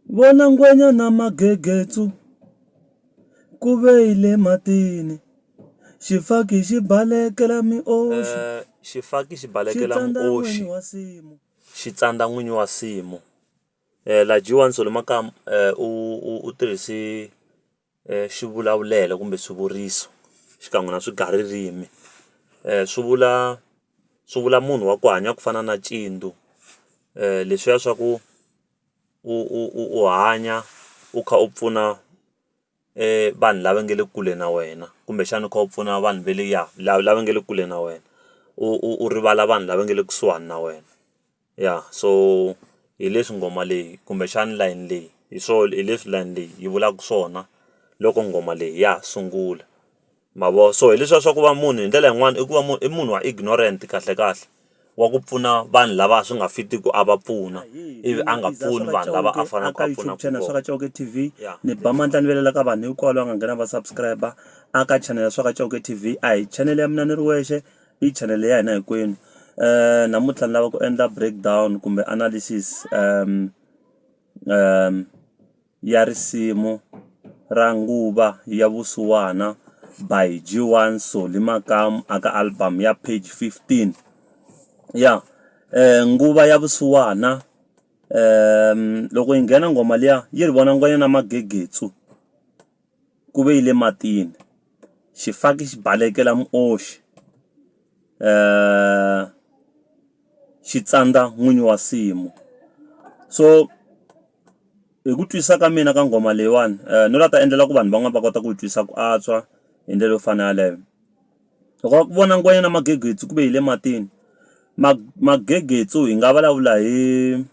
Vona ngwenya na magegetsu ku veyile matini xifaki xi balekela mioxi xifaki xi balekela muoxi xi tsandza n'winyi wa nsimu. La Jiwani Solo Makamu u tirhise xivulavulelo kumbe swivuriso xikan'we na swigaririmi. Swi vula munhu wa ku hanya ku fana na cindu. Leswiya swa ku u hanya u kha u pfuna vanhu lava nga le kule na wena, kumbexana u kha u pfuna vanhu va le lava nga le kule na wena, u rivala vanhu lava nga le kusuhani na wena. So hi leswi ngoma leyi kumbexana line leyi hi leswi line leyi yi vulaka swona loko ngoma leyi ya ha sungula. Mavona so hi leswiya swa ku va munhu hi ndlela yin'wana i ku va i munhu wa ignorant kahle kahle wa ku pfuna vanhu lava swi nga fitiku a va pfuna ivi a nga pfuni vanhu lava a faneleke a pfuna channel swa ka Chauke TV ni ba mandla ni velela ka vanhu hinkwavo lava nga nghena va subscriber aka channel swa ka Chauke TV. A hi channel ya mina ni ri wexe, i channel ya hina hinkwenu. Namuntlha ni lava ku endla breakdown kumbe analysis ya risimu ra Nguva ya Vusiwana by Jiwani Solo Makamu aka album ya page 15. Nguva ya Vusiwana loko yi nghena ngoma liya yi ri vona ngwenya na magegetsu ku veyile matini xifaki xi balekela muoxi xi tsandza n'winyi wa nsimu. So hi ku twisisa ka mina ka ngoma leyiwani no la ta endlela ku vanhu van'wana va kota ku yi twisisa ku antswa hi ndlela yo fana yaleyo. Loko ku vona ngwenya na magegetsu ku veyile matini, magegetsu hi nga vulavula hi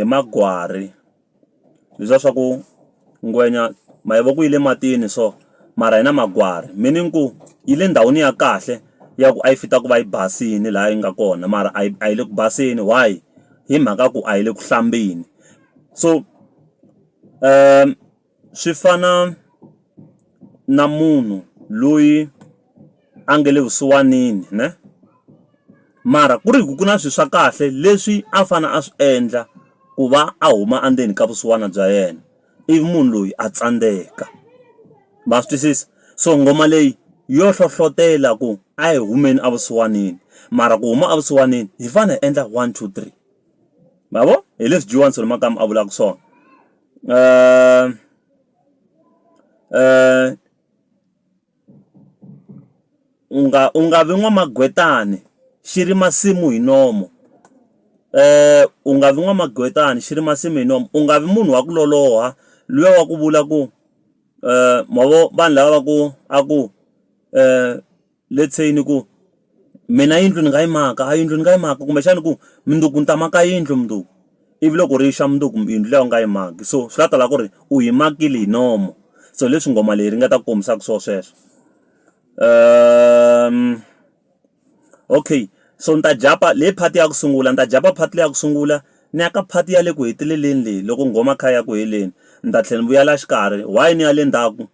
magwari leswiya swa ku ngwenya mayivo ku yi le matini so mara hi na magwari, meaning ku yi le ndhawini ya kahle ya ku a yi fita ku va yi basini laha yi nga kona mara a yi le ku baseni. Why? Hi mhaka ku a yi le ku hlambeni. So swi fana na munhu loyi a nga le vusiwanini ne, mara ku ri ku na swilo swa kahle leswi a fana a swi endla ku va a huma endzeni ka vusiwana bya yena, ivi munhu loyi a tsandzeka. Ma swi twisisa? So ngoma leyi yo hlohlotela ku a hi humeni evusiwanini, mara ku huma evusiwanini hi fanele hi endla 1 2 3. Ma vo hi leswi Jiwani Solo Makamu a vulaka swona. U nga vi n'wamagwetani xi ri masimu hi nomo. U nga vi n'wamagwetani xi ri masimu hi nomo. U nga vi munhu wa ku loloha luya wa ku vula ku mavo vanhu lava va ku a ku let's say ni ku mina yindlu ni nga yimaka a yindlu ni nga yimaka kumbexana ku mundzuku ni ta maka yindlu mundzuku, ivi loko ri xa mundzuku yindlu leyi u nga yimaki. So swi la tala ku ri u yimakile hi nomo. So leswi ngoma leyi ri nga ta kombisaka sweswo. Okay, so ni ta jump leyi part ya ku sungula, ni ta jump part leyi ya ku sungula ni ya ka part ya le ku heteleleni leyi loko ngoma kha ya ku heleni ni ta tlhela ni vuya la xikarhi. Why ni ya le ndzhaku?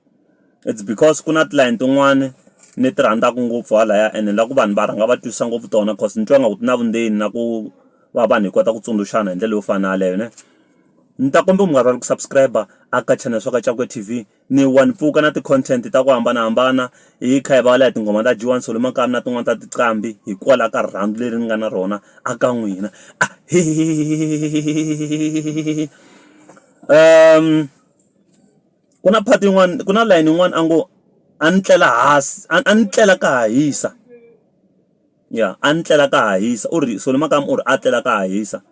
It's because ku na tilayini tin'wani ni ti rhandzaka ngopfu halaya ene ni lava ku vanhu va rhanga va twisisa ngopfu tona cause ni twa nga ku ti na vundzeni na ku va vanhu hi kota ku tsundzuxana hi ndlela yo fana yaleyo ne. Ni ta kombela mi nga rivali ku subscribe aka channel swa ka Chauke TV. Ni wa ni pfuka na ti-content ta ku hambanahambana hi kha hi vulavula hi tinghoma ta Jiwani Solo Makamu na tin'wana ta tinqambi hikwalaho ka rirhandzu leri ni nga na rona aka n'wina. Ku na part yin'wana, ku na line yin'wana a ngo a ni tlela hansi a ni tlela ka ha hisa. A ni tlela ka ha hisa u ri Solo Makamu u ri a tlela ka ha hisa.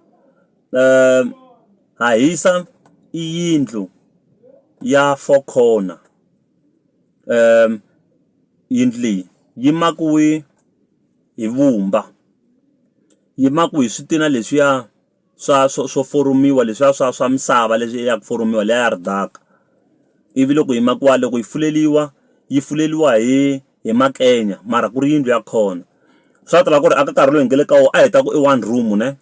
Ha hisa i yindlu ya 4 corner. Yindlu leyi yi makiwe hi vumba, yi makiwe hi switina leswiya swo foromiwa leswiya swa misava leswi ya ku foromiwa leya ya ridaka. Ivi loko yi makiwa loko yi fuleliwa hi makenya mara ku ri yindlu ya khona. Swa tala ku ri aka nkarhi lowu hi nga le ka wona a hi ta ku i 1 room ne,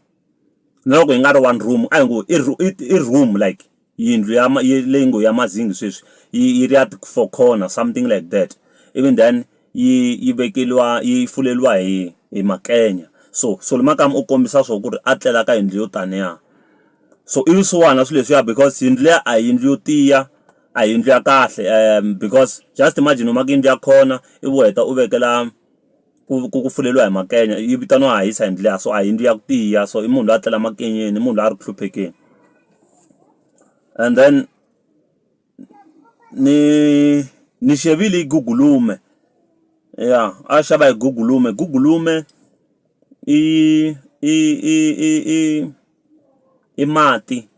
na loko yi nga ri 1 room a hi ngo i room like yindlu leyi ngo ya mazingi sweswi yi ri ya 4 corner something like that. Even then yi vekeliwa yi fuleliwa hi makenya. So Solo Makamu u kombisa swo ku ri a tlela ka yindlu yo taniya. so i Vusiwana swilo leswiya because yindlu leya a yindlu yo tiya a yindlu ya kahle because just imagine uma yindlu ya khona ivi u heta u vekela ku fuleliwa hi makenya yi vitaniwa hisa yindlu leya so a yindlu ya ku tiya so i munhu loyi a tlela makenyeni i munhu loyi a ri ku hluphekeni and then ni xevile gugulume ya a xava hi gugulume i mati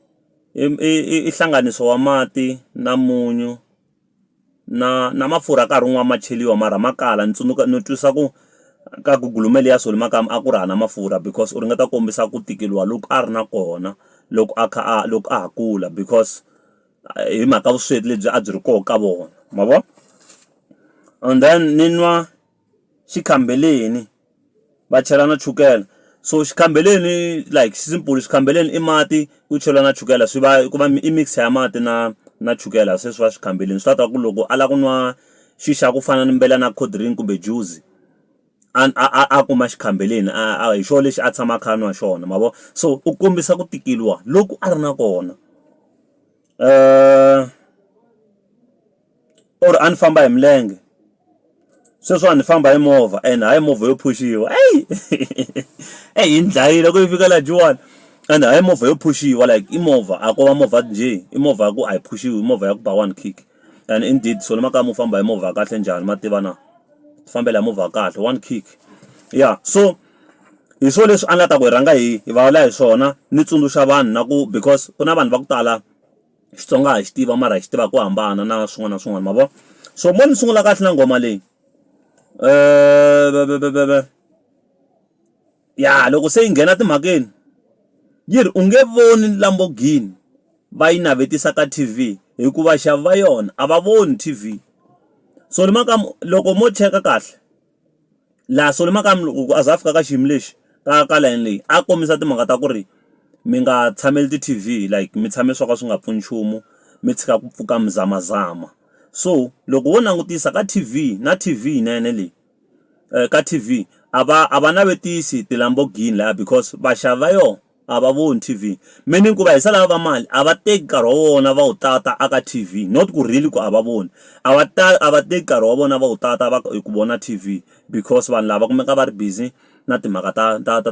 i hlanganiso wa mati na munyu na mafurha nkarhi wun'wana ma cheliwa mara makala no twisa ku ka gugulume leya Solly Makamu a ku ri hana mafurha because u ringeta kombisa ku tikeliwa loko a ri na kona loko a ha kula because hi mhaka vusweti lebyi a byi ri koho ka vona ma vo and then ni nwa xikhambeleni va chela na chukela so xikhambeleni like simple xikhambeleni i mati ku chela na chukela swi va ku va i mix ya mati na chukela se swi va xikhambeleni swi ta ku loko a la ku nwa xixa ku fana ni mbela na cold drink kumbe juice a kuma xikhambeleni hi xo lexi a tshama kha nwa xona ma vo so u kombisa ku tikeliwa loko a ri na kona or a ni famba hi milenge sweswo a ni famba hi movha and hayi movha yo phushiwa hi ndlayile ku yi fika la Juwan and hayi movha yo phushiwa like i movha a ko va movha nje i movha ku a yi phushiwi movha ya ku ba one kick and indeed Solly Makamu u famba hi movha kahle njhani ma tiva na fambela hi movha kahle one kick yeah so hi swo leswi a ni lata ku hi rhanga hi vulavula hi swona ni tsundzuxa vanhu na ku because ku na vanhu va ku tala Xitsonga a xi tiva mara xi tiva ku hambana na swin'wana na swin'wana ma vo so mo ni sungula kahle na ngoma leyi ya loko se yi nghena timhakeni yi ri u nge voni Lamborghini va yi navetisa ka TV hikuva xavi va yona a va voni TV Solly Makamu loko mo cheka kahle la Solly Makamu loko a za fika ka xiyimo lexi ka line leyi a kombisa timhaka ta ku ri mi nga tshameli ti-TV like mi tshame swo ka swi nga pfuni nchumu mi tshika ku pfuka mizamazama so loko wo langutisa ka TV na TV nene leyi ka TV a va navetisi ti-Lamborghini laha because vaxavi va yona a va voni TV meaning ku va hisa lava va mali a va teki nkarhi wa vona va wu tata aka TV not ku really ku a va voni a va teki nkarhi wa vona va wu tata hi ku vona TV because vanhu lava kumeka va ri busy na timhaka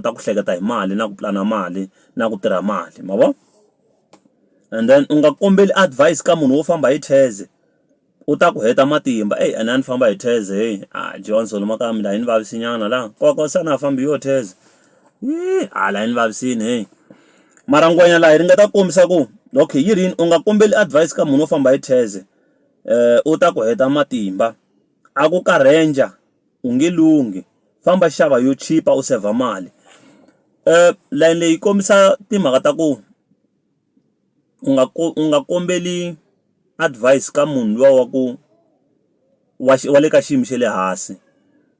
ta ku hleketa hi mali na ku plana mali na ku tirha mali ma vo and then u nga kombeli advice ka munhu wo famba hi theze u ta ku heta matimba a ni famba hi theze John Solly Makamu la ni vavisinyana la koko sana fambi yo theze la ni vavisini mara ngwenya la hi ringeta kombisa ku okay yi rini u nga kombeli advice ka munhu wo famba hi theze u ta ku heta matimba a ku ka ranger u nge lungi famba xava yo chipa u save mali line leyi kombisa timhaka ta ku u nga kombeli advice ka munhu luwa wa ku wa le ka xiyimo xe le hansi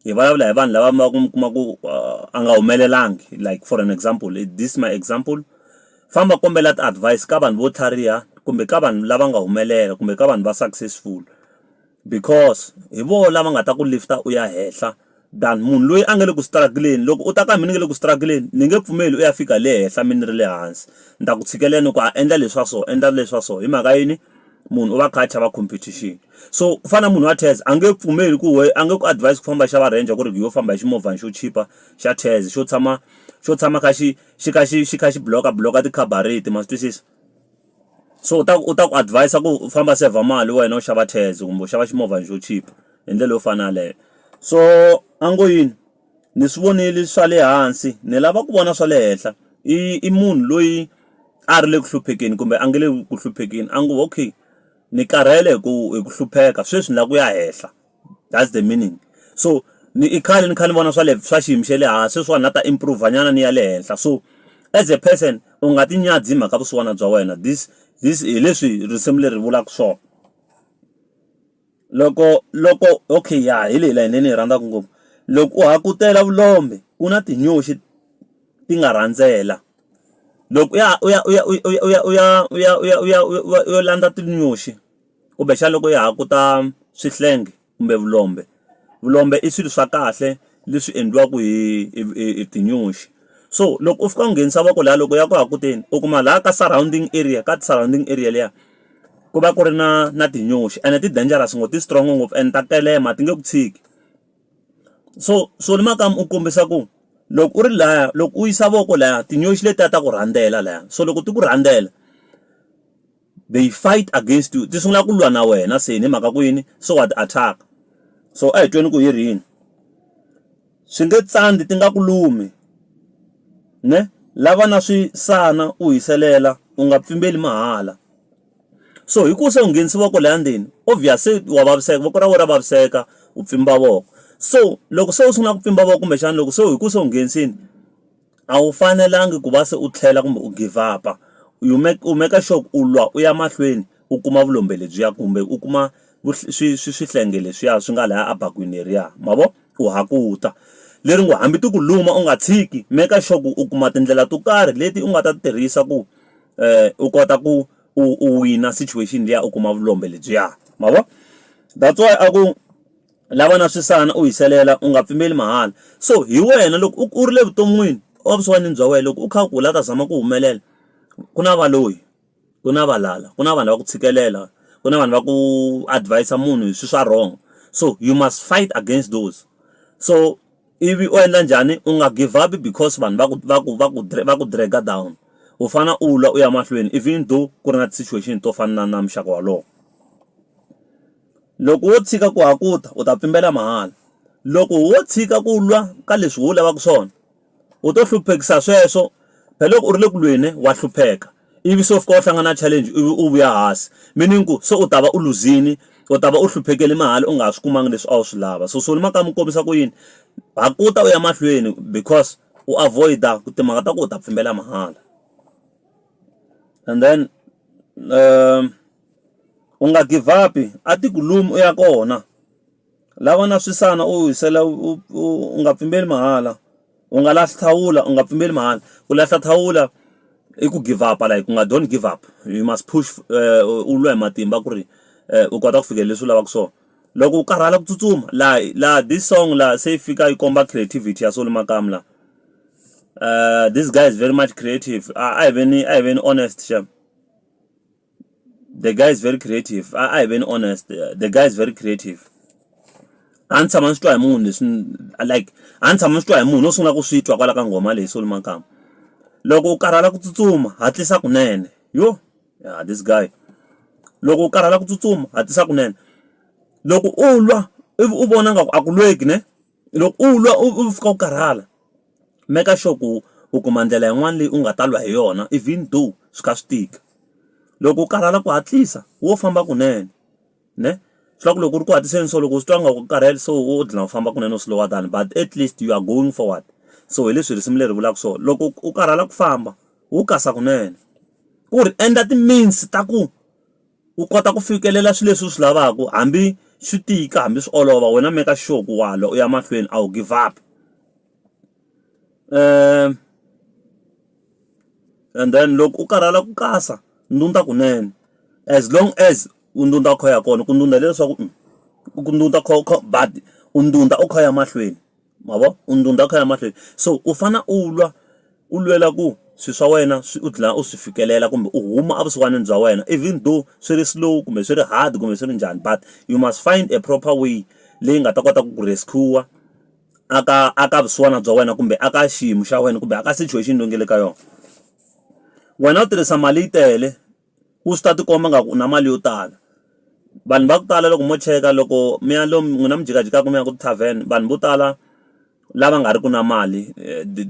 hi vulavula hi vanhu lava mi kuma ku a nga humelelangi like for an example this my example famba kombela ti-advice ka vanhu vo tlhariha kumbe ka vanhu lava nga humelela kumbe ka vanhu va successful because hi vo lava nga ta ku lifta u ya henhla than munhu loyi a nga le ku struggleni loko u ta ka mina nge le ku struggleni ni nge pfumeli u ya fika le henhla mina ri le hansi ni ta ku tshikeleni ku a endla leswa so hi mhaka yini munhu u va kha a chava competition so ku fana munhu wa theze a nge pfumeli ku a nge ku advise ku famba xava ranger ku ri yo famba hi ximovhana xo chipa xa theze xo tshama kha xi kha xi bloka tikhabareti ma swi twisisa so u ta ku advise ku famba save mali wena u xava theze kumbe u xava ximovhana xo chipa hi ndlela yo fana leyo so ango yini ni swi vonile swa le hansi ni lava ku vona swa le henhla i munhu loyi a ri le ku hluphekeni kumbe a nge le ku hluphekeni ango okay ni karhele hi ku hlupheka sweswi ni la ku ya henhla that's the meaning so ni khale ni vona swa xiyimo xe le hansi sweswiwa na ta improve nyana ni ya le henhla so as a person u nga ti nyadzi mhaka vusiwana bya wena this hi leswi risimu leri vulaka swona loko okay ya hi leyi layini ni rhandzaku ngopfu loko u hakutela vulombe ku na tinyoxi ti nga rhandzela loko u ya landza tinyoxi kumbe xa loko ya hakuta swihlenge kumbe vulombe i swilo swa kahle leswi endliwaka hi tinyoxi so loko u fika u nghenisa voko laha loko ya ku hakuteni u kuma laha ka surrounding area liya ku va ku ri na tinyoxi ene ti dangerous ngopfu ti strong ngopfu and ta kelema ti nge ku tshiki so ni Makamu u kombisa ku loko u ri laya loko u yisa voko laya tinyoxi letiya ta ku rhandzela laya so loko ti ku rhandzela they fight against you ti sungula ku lwa na wena se ni mhaka ku yini so wa ti attack so a hi tweni ku yi rini swi nge tsandi ti nga ku lumi ne lava na swisana u hiselela u nga pfimbeli mahala so hi ku se u nghenisi voko laya ndzeni obvious se wa vaviseka voko ra wena ra vaviseka u pfimba voko so loko se u sungula ku pfimba voko kumbexana loko se hi ku se u nghenisini a wu fanelangi ku va se u tlhela kumbe u give up u make sure u lwa u ya mahlweni u kuma vulombe lebyiya kumbe u kuma swihlenge leswiya swi nga laya abakwini leriya mavo u hakuta leri ngo hambi ti ku luma u nga tshiki make sure ku u kuma tindlela to karhi leti u nga ta tirhisa ku u kota ku u wina situation liya u kuma vulombe lebyiya mavo that's why aku lava na swisana u hiselela u nga pfimeli mahala so hi wena loko u ri le vuton'wini vusiwanini bya wena loko u kha ku la ta zama ku humelela ku na valoyi ku na valala ku na vanhu va ku tshikelela ku na vanhu va ku advise munhu hi swa wrong so you must fight against those so ivi u endla njhani u nga give up because vanhu va ku drag down u fana u lwa u ya mahlweni even though ku ri na situation to fana na muxaka walowo loko wo tshika ku hakuta u ta pfimbela mahala loko wo tshika ku lwa ka leswi wo lavaka swona u to hluphekisa sweswo phela loko u ri le ku lweni wa hlupheka ivi so fika u hlangana na challenge ivi u vuya hansi meaning ku so u ta va u luzini u ta va u hluphekele mahala u nga swi kumanga leswi a wu swi lava so ni Makamu kombisa ku yini hakuta u ya mahlweni because u avoida timhaka ta ku u ta pfimbela mahala and then u nga give up a tikulumi u ya kona lava na swisana u hisela u nga pfimbeli mahala u nga lahli thawula u nga pfimbeli mahala ku lahla thawula i ku give up like u nga don't give up you must push u lwa hi matimba ku ri u kota ku fikelela leswi u lavaka swona loko u karhala ku tsutsuma laha this song la se fika yi komba creativity ya ni Makamu la this guy is very much creative I even honest shem the guy is very creative I even honest the guy is very creative a ni tshama ni swi twa hi munhu leswi like a ni tshama ni swi twa hi munhu no sungula ku swi twa kwala ka ngoma leyi ni Makamu loko u karhala ku tsutsuma hatlisa kunene yo yeah this guy loko u karhala ku tsutsuma hatlisa kunene loko u lwa ivi u vona nga ku a ku lweki ne loko u lwa u fika u karhala make sure ku u kuma ndlela yin'wana leyi u nga ta lwa hi yona even though swi kha swi tika loko u karhala ku hatlisa wo famba kunene ne swi loko u ri ku hatliseni so loko u swi twa nga ku karhele so u dlina u famba kunene u slower down but at least you are going forward so hi leswi risimu leri vulaka so loko u karhala ku famba u kasa kunene ku ri endla ti-means ta ku u kota ku fikelela swilo leswi u swi lavaka hambi swi tika hambi swi olova wena make sure ku wa lwa u ya mahlweni a wu give up and then loko u karhala ku kasa ndunda kunene as long as undunda u kha ya kona ku ndunda leswaku ku ndunda but undunda u kha ya mahlweni mavo undunda u kha ya mahlweni so u fana u lwa u lwela ku swi swa wena u dlina u swi fikelela kumbe u huma evusiwanini bya wena even though swi ri slow kumbe swi ri hard kumbe swi ri njhani but you must find a proper way leyi nga ta kota ku rescue aka vusiwana bya wena kumbe aka xiyimo xa wena kumbe aka situation leyi u nge le ka yona wena u tirhisa mali yi tele u swi ta tikomba nga ku u na mali yo tala vanhu va ku tala loko mo cheka loko mi ya lomu n'wina mi jikajikaka mi ya ku tavern vanhu vo tala lava nga ri ku na mali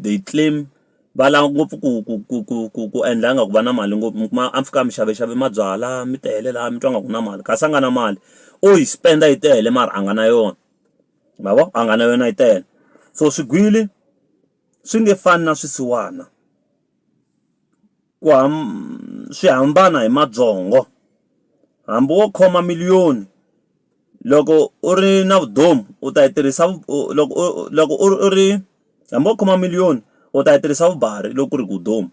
they claim va lava ngopfu ku endla nga ku va na mali ngopfu mi kuma a fika mi xavexave mabyala mi tele laha mi twa nga ku na mali kasi a nga na mali o yi spenda yi tele mara a nga na yona mavo a nga na yona yi tele so swigwili swi nge fani na swisiwana swi hambana hi mabyongo hambi wo khoma miliyoni loko u ri na vudomu u ta yi tirhisa loko u ri hambi wo khoma miliyoni u ta yi tirhisa vubari loko ku ri ku domu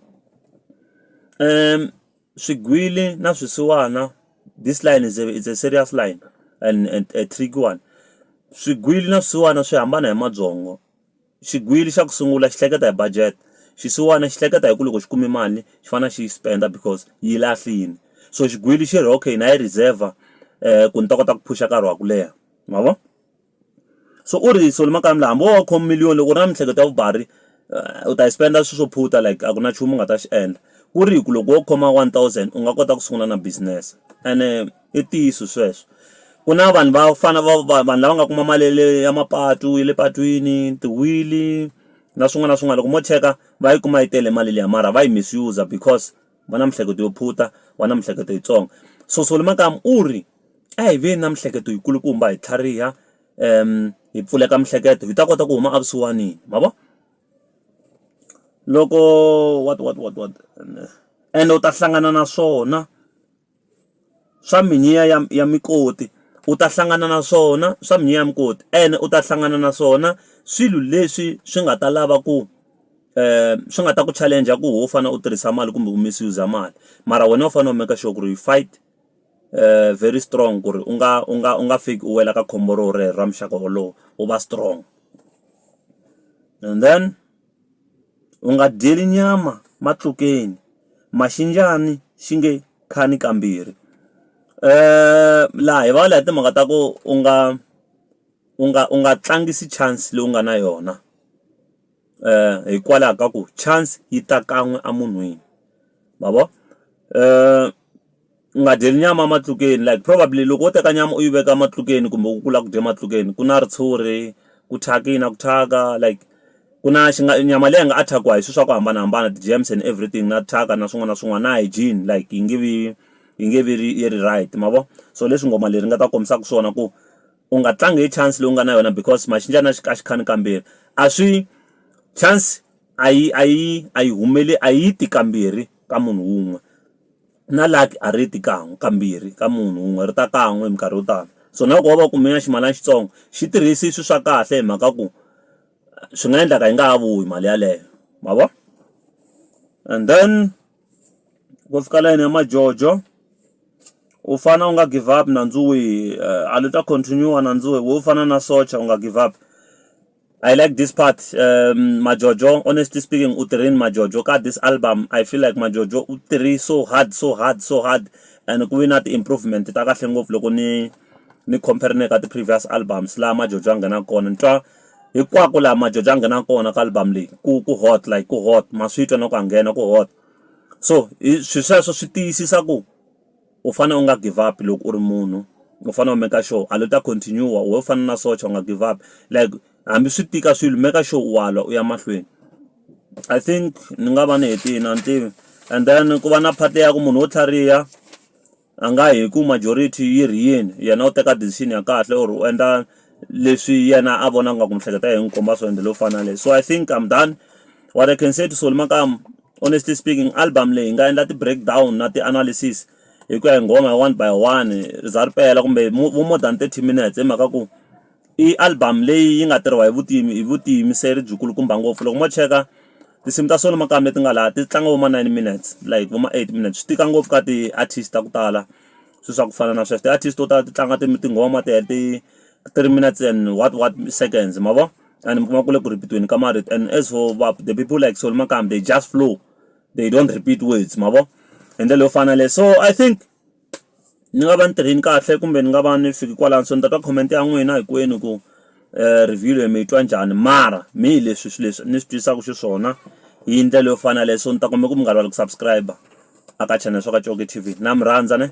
swigwili na swisiwana this line is a serious line and a tricky one swigwili na swisiwana swi hambana hi mabyongo xigwili xa ku sungula xi hleketa hi budget xisiwana xi hleketa hi ku loko xi kume mali xi fanele xi spenda because yi lahlini. So xigwili xi ri okay na yi reserve ku ni ta kota ku phusha nkarhi wa ku leha ma vo. So u ri so Makamu hambi wo khoma miliyoni loko u ri na miehleketo ya vubari u ta yi spenda swilo swo phuta like a ku na nchumu u nga ta xi endla. Ku ri ku loko wo khoma 1000 u nga kota ku sungula na business ene i ntiyiso sweswo. Ku na vanhu va fana vanhu lava nga kuma mali ya mapatu ya le patwini tiwili na swin'wana na swin'wana loko mo cheka va yi kuma yi tele mali liya mara va yi misuse because va na miehleketo yo phuta va na miehleketo yitsongo. So Makamu u ri a hi veni na miehleketo yikulukumba hi tlhariha hi pfuleka miehleketo hi ta kota ku huma avusiwanini ma vo. Loko what ende u ta hlangana na swona swa minyiya ya mikoti u ta hlangana na swona swa minyiya ya mikoti ene u ta hlangana na swona swilo leswi swi nga ta lava ku swi nga ta ku challenge ku ho fana u tirhisa mali kumbe u misuse mali mara wena u fanele u make sure ku ri you fight very strong ku ri u nga fiki u wela ka khombo ro rero ra muxaka wolowo u va strong. And then u nga dyeli nyama matlukeni maxinjani xi nge khani kambirhi. Laha hi va laha timhaka ta ku u nga tlangisi chance leyi u nga na yona hikwalaho ka ku chance yi ta kan'we emunhwini ma vo. U nga dyeli nyama matlukeni like probably loko wo teka nyama u yi veka matlukeni kumbe u kula ku dya matlukeni ku na ritshuri ku thyakini ku thyaka like ku na nyama leyi nga attack-wa hi swilo swa ku hambanahambana ti-germs and everything na thyaka na swin'wana na swin'wana na hygiene like yi nge vi yi ri right ma vo. So leswi ngoma leri nga ta kombisaka swona ku u nga tlangi hi chance leyi u nga na yona because maxinjana a xi khani kambirhi a swi chance a yi humeli a yi ti kambirhi ka munhu wun'we na luck a ri ti kan'we kambirhi ka munhu wun'we ri ta kan'we hi minkarhi yo tala. So na loko va va kumenya ximalana xitsongo xi tirhisi swilo swa kahle hi mhaka ku swi nga endlaka yi nga ha vuyi mali yaleyo ma vo. And then ku fika layini ya majojo u fana u nga give up nandzu wihi a lo ta continue nandzu wihi wo fana na socha u nga give up. I like this part majojo honestly speaking u tirhini majojo ka this album I feel like majojo u tirhi so hard and ku vi na ti-improvement ta kahle ngopfu loko ni compare ne ka ti-previous albums laha majojo a nghena kona ni twa hinkwako laha majojo a nghena kona ka album leyi ku hot like ku hot maswitwa na ku a nghena ku hot. So swilo sweswo swi tiyisisa ku u fanele u nga give up loko u ri munhu u fanele u make sure a lo ta continue u fana na socha u nga give up like hambi swi tika swilo make sure u walwa u ya mahlweni. I think ni nga va ni hetini a ni tivi. And then ku va na part ya ku munhu wo tlhariha a nga hi ku majority yi ri yini yena u teka decision ya kahle or u endla leswi yena a vona nga ku miehleketo ya hi n'wi komba swo endla lo fana leyi. So I think I'm done. What I can say to Makamu honestly speaking album leyi nga endla ti-breakdown na ti-analysis hi ku ya hi nghoma 1 by 1 ri za ri pela kumbe more than 30 minutes hi mhaka ku i album leyi yi nga tirhiwa hi vutiyimiseri byikulukumba ngopfu. Loko mo cheka tinsimu ta Makamu leti nga laha ti tlanga vo 9 minutes like vo 8 minutes swi tika ngopfu ka ti-artist ta ku tala swilo swa ku fana na sweswo. Ti-artist to tala ti tlanga tinghoma ti hela 3 minutes and what seconds ma vo and mi kuma ku le ku repeat-weni ka marito. And as for the people like Makamu they just flow they don't repeat words ma vo hi ndlela yo fana leyi. So I think ni nga va ni tirhini kahle kumbe ni nga va ni fiki kwalano so ni ta twa comment ya n'wina hinkwenu ku review leyi mi yi twa njhani mara mi hi leswi ni swi twisaka xiswona hi ndlela yo fana leyi. So ni ta kombela ku mi nga rivali ku subscribe aka channel swa ka Coke TV na mi rhandza ne.